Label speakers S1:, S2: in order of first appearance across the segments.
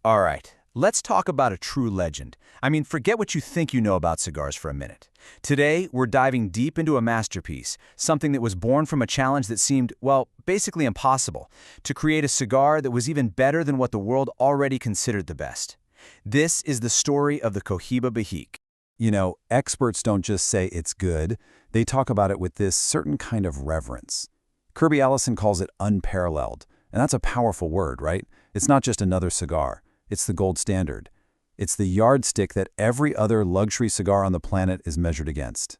S1: All right, let's talk about a true legend. I mean, forget what you think you know about cigars for a minute. Today, we're diving deep into a masterpiece, something that was born from a challenge that seemed, well, basically impossible, to create a cigar that was even better than what the world already considered the best. This is the story of the Cohiba Behike.
S2: You know, experts don't just say it's good, they talk about it with this certain kind of reverence. Kirby Allison calls it unparalleled, and that's a powerful word, right? It's not just another cigar. It's the gold standard. It's the yardstick that every other luxury cigar on the planet is measured against.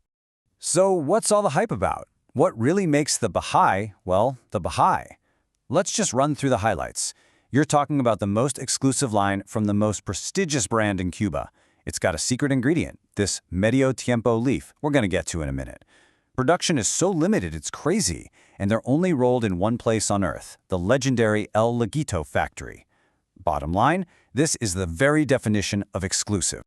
S1: So what's all the hype about? What really makes the Baha'i, well, the Baha'i? Let's just run through the highlights. You're talking about the most exclusive line from the most prestigious brand in Cuba. It's got a secret ingredient, this medio tiempo leaf we're going to get to in a minute. Production is so limited it's crazy, and they're only rolled in one place on Earth, the legendary El Laguito factory. Bottom line, this is the very definition of exclusive.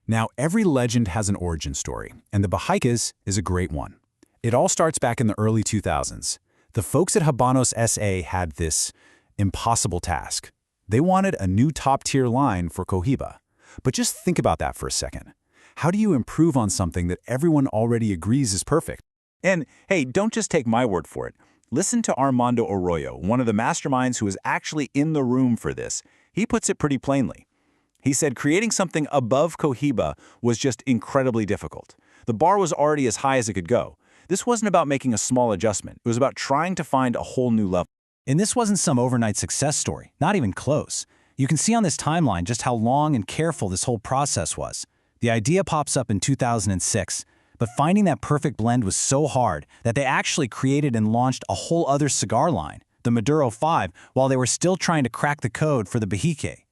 S2: Now, every legend has an origin story, and the Behike's is a great one. It all starts back in the early 2000s. The folks at Habanos SA had this impossible task. They wanted a new top-tier line for Cohiba. But just think about that for a second. How do you improve on something that everyone already agrees is perfect?
S3: And hey, don't just take my word for it. Listen to Armando Arroyo, one of the masterminds who was actually in the room for this. He puts it pretty plainly. He said creating something above Cohiba was just incredibly difficult. The bar was already as high as it could go. This wasn't about making a small adjustment. It was about trying to find a whole new level.
S4: And this wasn't some overnight success story, not even close. You can see on this timeline just how long and careful this whole process was. The idea pops up in 2006, but finding that perfect blend was so hard that they actually created and launched a whole other cigar line, the Maduro 5, while they were still trying to crack the code for the Behike.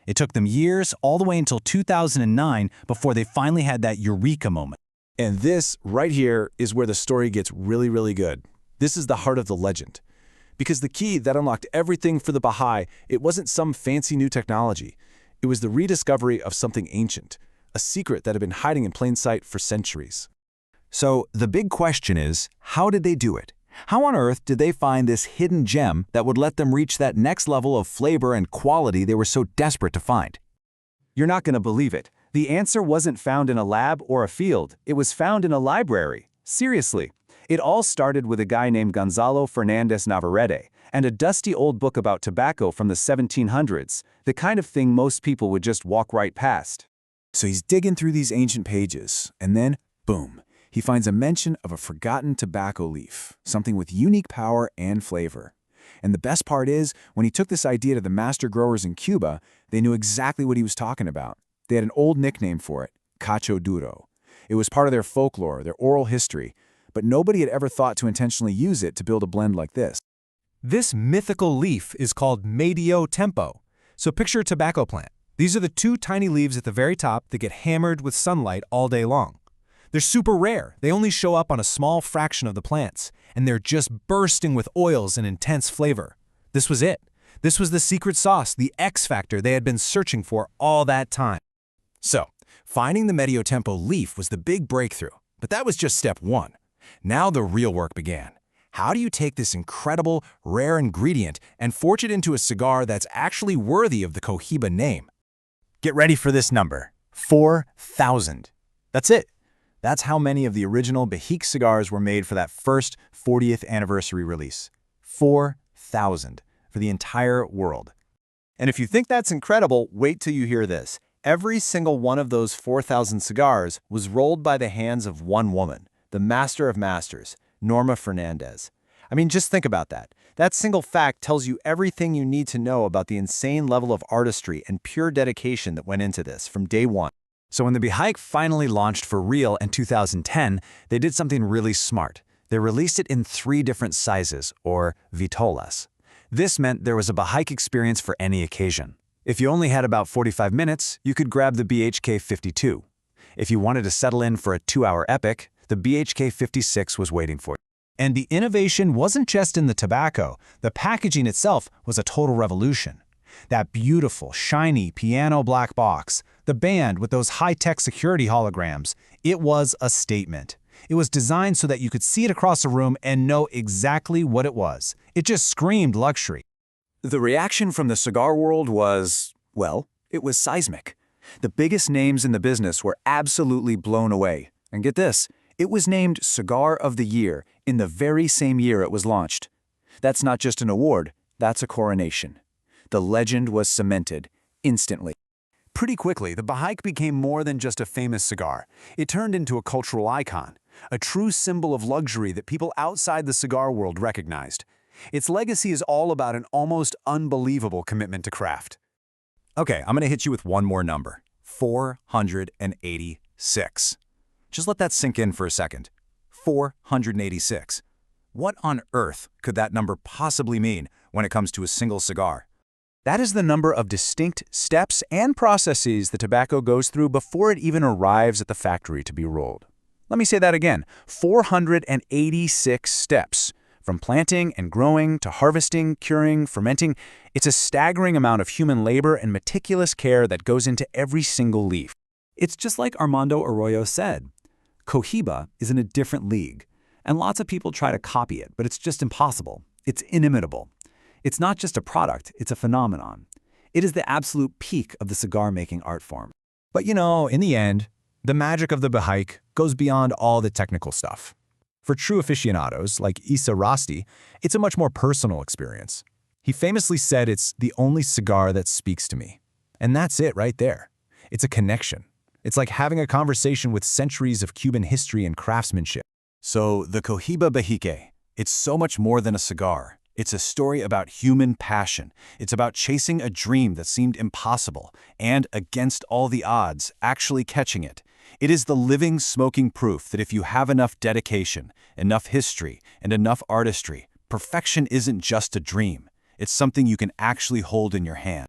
S4: It took them years, all the way until 2009, before they finally had that eureka moment.
S5: And this, right here, is where the story gets really, really good. This is the heart of the legend. Because the key that unlocked everything for the Baha'i, it wasn't some fancy new technology. It was the rediscovery of something ancient, a secret that had been hiding in plain sight for centuries.
S2: So the big question is, how did they do it? How on earth did they find this hidden gem that would let them reach that next level of flavor and quality they were so desperate to find?
S1: You're not going to believe it. The answer wasn't found in a lab or a field. It was found in a library. Seriously. It all started with a guy named Gonzalo Fernandez Navarrete and a dusty old book about tobacco from the 1700s, the kind of thing most people would just walk right past.
S5: So he's digging through these ancient pages, and then, boom, he finds a mention of a forgotten tobacco leaf, something with unique power and flavor. And the best part is, when he took this idea to the master growers in Cuba, they knew exactly what he was talking about. They had an old nickname for it, cacho duro. It was part of their folklore, their oral history, but nobody had ever thought to intentionally use it to build a blend like this.
S6: This mythical leaf is called medio tempo. So picture a tobacco plant. These are the two tiny leaves at the very top that get hammered with sunlight all day long. They're super rare. They only show up on a small fraction of the plants, and they're just bursting with oils and intense flavor. This was it. This was the secret sauce, the X factor they had been searching for all that time. So, finding the medio tempo leaf was the big breakthrough, but that was just step one. Now the real work began. How do you take this incredible, rare ingredient and forge it into a cigar that's actually worthy of the Cohiba name?
S4: Get ready for this number, 4,000. That's it. That's how many of the original Behike cigars were made for that first 40th anniversary release. 4,000 for the entire world.
S1: And if you think that's incredible, wait till you hear this. Every single one of those 4,000 cigars was rolled by the hands of one woman, the master of masters, Norma Fernandez. I mean, just think about that. That single fact tells you everything you need to know about the insane level of artistry and pure dedication that went into this from day one.
S4: So when the Behike finally launched for real in 2010, they did something really smart. They released it in 3 different sizes, or vitolas. This meant there was a Behike experience for any occasion. If you only had about 45 minutes, you could grab the BHK 52. If you wanted to settle in for a 2-hour epic, the BHK 56 was waiting for you. And the innovation wasn't just in the tobacco. The packaging itself was a total revolution. That beautiful, shiny piano black box, the band with those high-tech security holograms, it was a statement. It was designed so that you could see it across a room and know exactly what it was. It just screamed luxury.
S1: The reaction from the cigar world was,
S5: Well, it was seismic. The biggest names in the business were absolutely blown away. And get this, it was named Cigar of the Year in the very same year it was launched. That's not just an award, that's a coronation. The legend was cemented instantly.
S2: Pretty quickly, the Behike became more than just a famous cigar. It turned into a cultural icon, a true symbol of luxury that people outside the cigar world recognized. Its legacy is all about an almost unbelievable commitment to craft. Okay, I'm going to hit you with one more number. 486. Just let that sink in for a second. 486. What on earth could that number possibly mean when it comes to a single cigar? That is the number of distinct steps and processes the tobacco goes through before it even arrives at the factory to be rolled. Let me say that again. 486 steps. From planting and growing to harvesting, curing, fermenting, it's a staggering amount of human labor and meticulous care that goes into every single leaf.
S4: It's just like Armando Arroyo said. Cohiba is in a different league, and lots of people try to copy it, but it's just impossible. It's inimitable. It's not just a product, it's a phenomenon. It is the absolute peak of the cigar-making art form.
S6: But in the end, the magic of the Behike goes beyond all the technical stuff. For true aficionados like Issa Rasti, it's a much more personal experience. He famously said it's the only cigar that speaks to me. And that's it right there. It's a connection. It's like having a conversation with centuries of Cuban history and craftsmanship.
S1: So the Cohiba Behike, it's so much more than a cigar. It's a story about human passion. It's about chasing a dream that seemed impossible and, against all the odds, actually catching it. It is the living, smoking proof that if you have enough dedication, enough history, and enough artistry, perfection isn't just a dream. It's something you can actually hold in your hand.